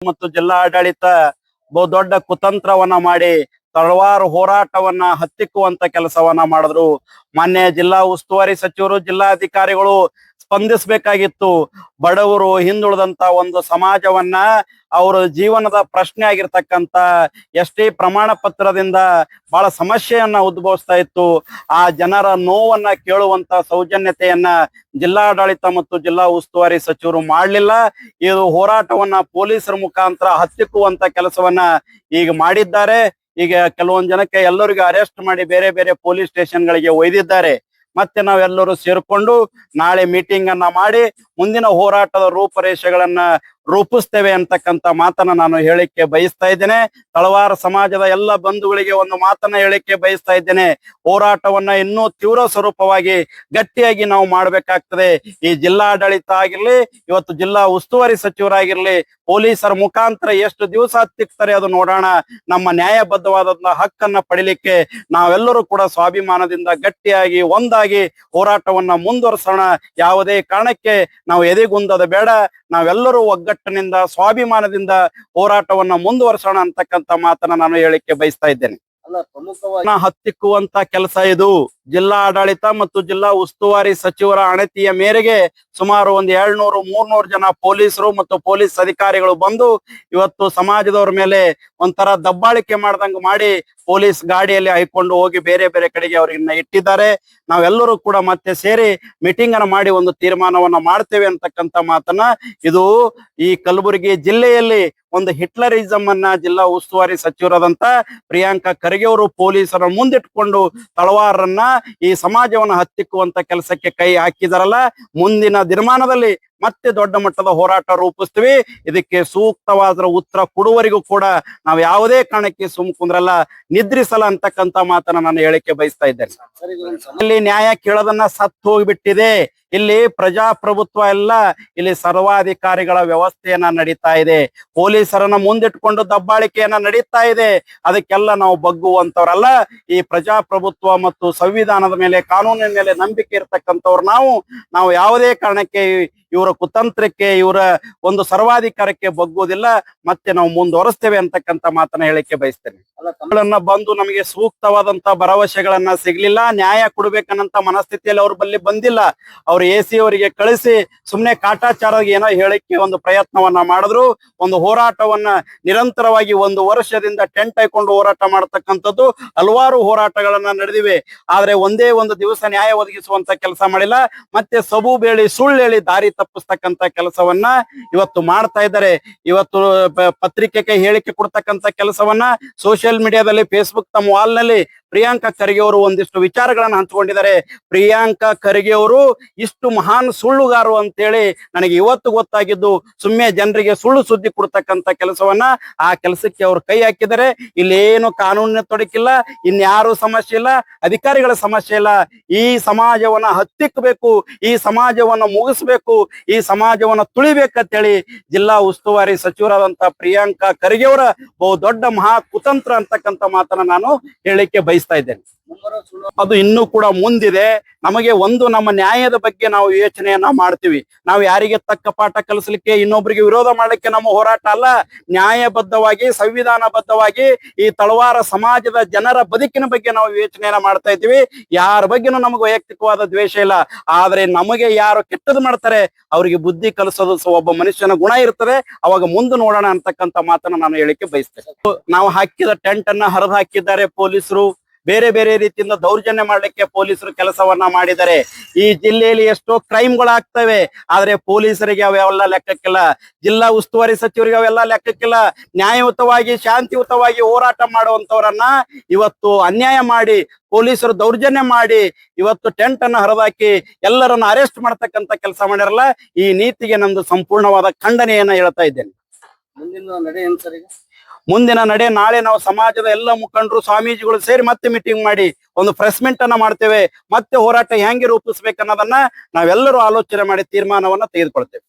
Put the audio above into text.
ಮತ್ತು ಜಿಲ್ಲಾಡಳಿತ ಬಹುದೊಡ್ಡ ಕುತಂತ್ರವನ್ನ ಮಾಡಿ ತಳವಾರು ಹೋರಾಟವನ್ನ ಹತ್ತಿಕ್ಕುವಂತ ಕೆಲಸವನ್ನ ಮಾಡಿದ್ರು. ಮಾನ್ಯ ಜಿಲ್ಲಾ ಉಸ್ತುವಾರಿ ಸಚಿವರು, ಜಿಲ್ಲಾಧಿಕಾರಿಗಳು ಸ್ಪಂದಿಸಬೇಕಾಗಿತ್ತು. ಬಡವರು, ಹಿಂದುಳಿದಂತ ಒಂದು ಸಮಾಜವನ್ನ ಅವರ ಜೀವನದ ಪ್ರಶ್ನೆ ಆಗಿರ್ತಕ್ಕಂತ ಎಷ್ಟೇ ಪ್ರಮಾಣ ಪತ್ರದಿಂದ ಬಹಳ ಸಮಸ್ಯೆಯನ್ನ ಉದ್ಭವಿಸ್ತಾ ಇತ್ತು. ಆ ಜನರ ನೋವನ್ನ ಕೇಳುವಂತ ಸೌಜನ್ಯತೆಯನ್ನ ಜಿಲ್ಲಾಡಳಿತ ಮತ್ತು ಜಿಲ್ಲಾ ಉಸ್ತುವಾರಿ ಸಚಿವರು ಮಾಡಲಿಲ್ಲ. ಇದು ಹೋರಾಟವನ್ನ ಪೊಲೀಸರ ಮುಖಾಂತರ ಹತ್ತಿಕ್ಕುವಂತ ಕೆಲಸವನ್ನ ಈಗ ಮಾಡಿದ್ದಾರೆ. ಈಗ ಕೆಲವೊಂದು ಜನಕ್ಕೆ ಎಲ್ಲರಿಗೂ ಅರೆಸ್ಟ್ ಮಾಡಿ ಬೇರೆ ಬೇರೆ ಪೊಲೀಸ್ ಸ್ಟೇಷನ್ಗಳಿಗೆ ಒಯ್ದಿದ್ದಾರೆ. ಮತ್ತೆ ನಾವೆಲ್ಲರೂ ಸೇರ್ಕೊಂಡು ನಾಳೆ ಮೀಟಿಂಗ್ ಅನ್ನ ಮಾಡಿ ಮುಂದಿನ ಹೋರಾಟದ ರೂಪರೇಷೆಗಳನ್ನ ರೂಪಿಸ್ತೇವೆ ಅಂತಕ್ಕಂಥ ಮಾತನ್ನ ನಾನು ಹೇಳಿಕೆ ಬಯಸ್ತಾ ಇದ್ದೇನೆ. ತಳವಾರ ಸಮಾಜದ ಎಲ್ಲ ಬಂಧುಗಳಿಗೆ ಒಂದು ಮಾತನ್ನ ಹೇಳಿಕೆ ಬಯಸ್ತಾ ಇದ್ದೇನೆ. ಹೋರಾಟವನ್ನ ಇನ್ನೂ ತೀವ್ರ ಸ್ವರೂಪವಾಗಿ ಗಟ್ಟಿಯಾಗಿ ನಾವು ಮಾಡ್ಬೇಕಾಗ್ತದೆ. ಈ ಜಿಲ್ಲಾಡಳಿತ ಆಗಿರ್ಲಿ, ಇವತ್ತು ಜಿಲ್ಲಾ ಉಸ್ತುವಾರಿ ಸಚಿವರಾಗಿರ್ಲಿ, ಪೊಲೀಸರ ಮುಖಾಂತರ ಎಷ್ಟು ದಿವಸ ಹತ್ತಿಕ್ತಾರೆ ಅದು ನೋಡೋಣ. ನಮ್ಮ ನ್ಯಾಯಬದ್ಧವಾದಂತಹ ಹಕ್ಕನ್ನ ಪಡಿಲಿಕ್ಕೆ ನಾವೆಲ್ಲರೂ ಕೂಡ ಸ್ವಾಭಿಮಾನದಿಂದ ಗಟ್ಟಿಯಾಗಿ ಒಂದಾಗಿ ಹೋರಾಟವನ್ನ ಮುಂದುವರಿಸೋಣ. ಯಾವುದೇ ಕಾರಣಕ್ಕೆ ನಾವು ಎದೆಗುಂದದ ಬೇಡ. ನಾವೆಲ್ಲರೂ ಒಗ್ಗಟ್ಟಿನಿಂದ ಸ್ವಾಭಿಮಾನದಿಂದ ಹೋರಾಟವನ್ನ ಮುಂದುವರಿಸೋಣ ಅಂತಕ್ಕಂಥ ಮಾತನ್ನ ನಾನು ಹೇಳಿಕೆ ಬಯಸ್ತಾ ಇದ್ದೇನೆ. ಹತ್ತಿಕ್ಕುವಂತ ಕೆಲಸ ಇದು. ಜಿಲ್ಲಾ ಆಡಳಿತ ಮತ್ತು ಜಿಲ್ಲಾ ಉಸ್ತುವಾರಿ ಸಚಿವರ ಅಣತಿಯ ಮೇರೆಗೆ ಸುಮಾರು 200-300 ಜನ ಪೊಲೀಸರು ಮತ್ತು ಪೊಲೀಸ್ ಅಧಿಕಾರಿಗಳು ಬಂದು ಇವತ್ತು ಸಮಾಜದವ್ರ ಮೇಲೆ ಒಂಥರ ದಬ್ಬಾಳಿಕೆ ಮಾಡ್ದಂಗ ಮಾಡಿ ಪೊಲೀಸ್ ಗಾಡಿಯಲ್ಲಿ ಹಾಯ್ಕೊಂಡು ಹೋಗಿ ಬೇರೆ ಬೇರೆ ಕಡೆಗೆ ಅವ್ರನ್ನ ಇಟ್ಟಿದ್ದಾರೆ. ನಾವೆಲ್ಲರೂ ಕೂಡ ಮತ್ತೆ ಸೇರಿ ಮೀಟಿಂಗ್ ಅನ್ನ ಮಾಡಿ ಒಂದು ತೀರ್ಮಾನವನ್ನ ಮಾಡ್ತೇವೆ ಅಂತಕ್ಕಂಥ ಮಾತನ್ನ ಇದು ಈ ಕಲಬುರಗಿ ಜಿಲ್ಲೆಯಲ್ಲಿ ಒಂದು ಹಿಟ್ಲರಿಸಮ್ ಅನ್ನ ಜಿಲ್ಲಾ ಉಸ್ತುವಾರಿ ಸಚಿವರಾದಂತ ಪ್ರಿಯಾಂಕಾ ಖರ್ಗೆ ಅವರು ಪೊಲೀಸರ ಮುಂದಿಟ್ಕೊಂಡು ತಳವಾರನ್ನ ಈ ಸಮಾಜವನ್ನ ಹತ್ತಿಕ್ಕುವಂತ ಕೆಲಸಕ್ಕೆ ಕೈ ಹಾಕಿದಾರಲ್ಲ. ಮುಂದಿನ ದಿನಮಾನದಲ್ಲಿ ಮತ್ತೆ ದೊಡ್ಡ ಮಟ್ಟದ ಹೋರಾಟ ರೂಪಿಸ್ತೀವಿ. ಇದಕ್ಕೆ ಸೂಕ್ತವಾದ ಉತ್ತರ ಕೊಡುವವರೆಗೂ ಕೂಡ ನಾವು ಯಾವುದೇ ಕಾರಣಕ್ಕೆ ಕುಂದ್ರಲ್ಲ, ನಿದ್ರಿಸಲ್ಲ ಅಂತಕ್ಕಂಥ ಮಾತನ್ನ ನಾನು ಹೇಳಿಕೆ ಬಯಸ್ತಾ ಇದ್ದೇನೆ. ಇಲ್ಲಿ ನ್ಯಾಯ ಕೇಳೋದನ್ನ ಸತ್ತು ಹೋಗ್ಬಿಟ್ಟಿದೆ. ಇಲ್ಲಿ ಪ್ರಜಾಪ್ರಭುತ್ವ ಎಲ್ಲ, ಇಲ್ಲಿ ಸರ್ವಾಧಿಕಾರಿಗಳ ವ್ಯವಸ್ಥೆಯನ್ನ ನಡೀತಾ ಇದೆ. ಪೊಲೀಸರನ್ನ ಮುಂದಿಟ್ಕೊಂಡು ದಬ್ಬಾಳಿಕೆಯನ್ನ ನಡೀತಾ ಇದೆ. ಅದಕ್ಕೆಲ್ಲ ನಾವು ಬಗ್ಗುವಂತವ್ರಲ್ಲ. ಈ ಪ್ರಜಾಪ್ರಭುತ್ವ ಮತ್ತು ಸಂವಿಧಾನದ ಮೇಲೆ, ಕಾನೂನಿನ ಮೇಲೆ ನಂಬಿಕೆ ಇರ್ತಕ್ಕಂಥವ್ರು ನಾವು ಯಾವುದೇ ಕಾರಣಕ್ಕೆ ಇವರ ಕುತಂತ್ರಕ್ಕೆ, ಇವರ ಒಂದು ಸರ್ವಾಧಿಕಾರಕ್ಕೆ ಬಗ್ಗುವುದಿಲ್ಲ. ಮತ್ತೆ ನಾವು ಮುಂದುವರಿಸ್ತೇವೆ ಅಂತಕ್ಕಂಥ ಮಾತನ್ನ ಹೇಳಿಕೆ ಬಯಸ್ತೇನೆ. ಬಂದು ನಮಗೆ ಸೂಕ್ತವಾದಂತ ಭರವಸೆಗಳನ್ನ ಸಿಗ್ಲಿಲ್ಲ. ನ್ಯಾಯ ಕೊಡ್ಬೇಕನ್ನಂತ ಮನಸ್ಥಿತಿಯಲ್ಲಿ ಅವ್ರ ಬಳಿ ಬಂದಿಲ್ಲ. ಅವ್ರು AC ಅವರಿಗೆ ಕಳಿಸಿ ಸುಮ್ನೆ ಕಾಟಾಚಾರ ಏನೋ ಹೇಳಿಕೆ ಒಂದು ಪ್ರಯತ್ನವನ್ನ ಮಾಡಿದ್ರು. ಒಂದು ಹೋರಾಟವನ್ನ ನಿರಂತರವಾಗಿ 1 ವರ್ಷದಿಂದ ಟೆಂಟ್ ಹಾಕೊಂಡು ಹೋರಾಟ ಮಾಡತಕ್ಕಂಥದ್ದು ಹಲವಾರು ಹೋರಾಟಗಳನ್ನ ನಡೆದಿವೆ. ಆದ್ರೆ ಒಂದೇ ಒಂದು ದಿವಸ ನ್ಯಾಯ ಒದಗಿಸುವಂತ ಕೆಲಸ ಮಾಡಿಲ್ಲ. ಮತ್ತೆ ಸಬು ಬೇಳಿ ಸುಳ್ಳು ಹೇಳಿ ದಾರಿ ತಪ್ಪಿಸ್ತಕ್ಕಂತ ಕೆಲಸವನ್ನ ಇವತ್ತು ಮಾಡ್ತಾ ಇದ್ದಾರೆ. ಇವತ್ತು ಪತ್ರಿಕೆಗೆ ಹೇಳಿಕೆ ಕೊಡ್ತಕ್ಕಂತ ಕೆಲಸವನ್ನ ಸೋಷಿಯಲ್ ಮೀಡಿಯಾದಲ್ಲಿ, ಫೇಸ್ಬುಕ್, ತಮ್ಮ ವಾಲ್ ನಲ್ಲಿ ಪ್ರಿಯಾಂಕಾ ಖರ್ಗೆ ಅವರು ಒಂದಿಷ್ಟು ವಿಚಾರಗಳನ್ನ ಹಂಚಿಕೊಂಡಿದ್ದಾರೆ. ಪ್ರಿಯಾಂಕಾ ಖರ್ಗೆ ಅವರು ಇಷ್ಟು ಮಹಾನ್ ಸುಳ್ಳುಗಾರು ಅಂತೇಳಿ ನನಗೆ ಇವತ್ತು ಗೊತ್ತಾಗಿದ್ದು. ಸುಮ್ಮನೆ ಜನರಿಗೆ ಸುಳ್ಳು ಸುದ್ದಿ ಕೊಡ್ತಕ್ಕಂತ ಕೆಲಸವನ್ನ, ಆ ಕೆಲಸಕ್ಕೆ ಅವರು ಕೈ ಹಾಕಿದ್ದಾರೆ. ಇಲ್ಲೇನು ಕಾನೂನಿನ ತೊಡಕಿಲ್ಲ, ಇನ್ಯಾರು ಸಮಸ್ಯೆ ಇಲ್ಲ, ಅಧಿಕಾರಿಗಳ ಸಮಸ್ಯೆ ಇಲ್ಲ. ಈ ಸಮಾಜವನ್ನ ಹತ್ತಿಕ್ಕಬೇಕು, ಈ ಸಮಾಜವನ್ನ ಮುಗಿಸ್ಬೇಕು, ಈ ಸಮಾಜವನ್ನ ತುಳಿಬೇಕಂತೇಳಿ ಜಿಲ್ಲಾ ಉಸ್ತುವಾರಿ ಸಚಿವರಾದಂತ ಪ್ರಿಯಾಂಕಾ ಖರ್ಗೆ ಅವರ ಬಹುದೊಡ್ಡ ಮಹಾ ಕುತಂತ್ರ ಅಂತಕ್ಕಂಥ ಮಾತನ್ನ ನಾನು ಹೇಳಿಕೆ ಬಯಸ್ತಾ ಇದ್ದೇನೆ. ಅದು ಇನ್ನೂ ಕೂಡ ಮುಂದಿದೆ. ನಮಗೆ ನಮ್ಮ ನ್ಯಾಯದ ಬಗ್ಗೆ ನಾವು ಯೋಚನೆಯನ್ನ ಮಾಡ್ತೀವಿ. ನಾವು ಯಾರಿಗೆ ತಕ್ಕ ಪಾಠ ಕಲಿಸ್ಲಿಕ್ಕೆ, ಇನ್ನೊಬ್ಬರಿಗೆ ವಿರೋಧ ಮಾಡ್ಲಿಕ್ಕೆ ನಮ್ಮ ಹೋರಾಟ ಅಲ್ಲ. ನ್ಯಾಯಬದ್ಧವಾಗಿ, ಸಂವಿಧಾನಬದ್ಧವಾಗಿ ಈ ತಳವಾರ ಸಮಾಜದ ಜನರ ಬದುಕಿನ ಬಗ್ಗೆ ನಾವು ಯೋಚನೆಯನ್ನ ಮಾಡ್ತಾ ಇದ್ದೀವಿ. ಯಾರ ಬಗ್ಗೆನೂ ನಮಗೆ ವೈಯಕ್ತಿಕವಾದ ದ್ವೇಷ ಇಲ್ಲ. ಆದ್ರೆ ನಮಗೆ ಯಾರು ಕೆಟ್ಟದ್ದು ಮಾಡ್ತಾರೆ ಅವರಿಗೆ ಬುದ್ಧಿ ಕಲಿಸೋದು ಒಬ್ಬ ಮನುಷ್ಯನ ಗುಣ ಇರ್ತದೆ. ಅವಾಗ ಮುಂದೆ ನೋಡೋಣ ಅಂತಕ್ಕಂಥ ಮಾತನ್ನ ನಾನು ಹೇಳಿಕೆ ಬಯಸ್ತೇನೆ. ನಾವು ಹಾಕಿದ ಟೆಂಟ್ ಅನ್ನ ಹರಿದು ಹಾಕಿದ್ದಾರೆ ಪೊಲೀಸರು. ಬೇರೆ ಬೇರೆ ರೀತಿಯಿಂದ ದೌರ್ಜನ್ಯ ಮಾಡ್ಲಿಕ್ಕೆ ಪೊಲೀಸರು ಕೆಲಸವನ್ನ ಮಾಡಿದ್ದಾರೆ. ಈ ಜಿಲ್ಲೆಯಲ್ಲಿ ಎಷ್ಟೋ ಕ್ರೈಮ್ಗಳಾಗ್ತವೆ, ಆದ್ರೆ ಪೊಲೀಸರಿಗೆ ಅವೆಲ್ಲ ಲೆಕ್ಕಕ್ಕಿಲ್ಲ. ಜಿಲ್ಲಾ ಉಸ್ತುವಾರಿ ಸಚಿವರಿಗೆ ಅವೆಲ್ಲ ಲೆಕ್ಕಕ್ಕಿಲ್ಲ. ನ್ಯಾಯಯುತವಾಗಿ, ಶಾಂತಿಯುತವಾಗಿ ಹೋರಾಟ ಮಾಡುವಂತವರನ್ನ ಇವತ್ತು ಅನ್ಯಾಯ ಮಾಡಿ, ಪೊಲೀಸರು ದೌರ್ಜನ್ಯ ಮಾಡಿ, ಇವತ್ತು ಟೆಂಟ್ ಅನ್ನ ಹರಿದಾಕಿ ಎಲ್ಲರನ್ನ ಅರೆಸ್ಟ್ ಮಾಡ್ತಕ್ಕಂಥ ಕೆಲಸ ಮಾಡಿರಲ್ಲ. ಈ ನೀತಿಗೆ ನಮ್ದು ಸಂಪೂರ್ಣವಾದ ಖಂಡನೆಯನ್ನ ಹೇಳ್ತಾ ಇದ್ದೇನೆ. ಮುಂದಿನ ನಡೆ ನಾಳೆ ನಾವು ಸಮಾಜದ ಎಲ್ಲ ಮುಖಂಡರು, ಸ್ವಾಮೀಜಿಗಳು ಸೇರಿ ಮತ್ತೆ ಮೀಟಿಂಗ್ ಮಾಡಿ ಒಂದು ಪ್ರೆಸ್ ಮೀಟ್ ಅನ್ನ ಮಾಡ್ತೇವೆ. ಮತ್ತೆ ಹೋರಾಟ ಹೆಂಗೆ ರೂಪಿಸ್ಬೇಕನ್ನೋದನ್ನ ನಾವೆಲ್ಲರೂ ಆಲೋಚನೆ ಮಾಡಿ ತೀರ್ಮಾನವನ್ನ ತೆಗೆದುಕೊಳ್ತೇವೆ.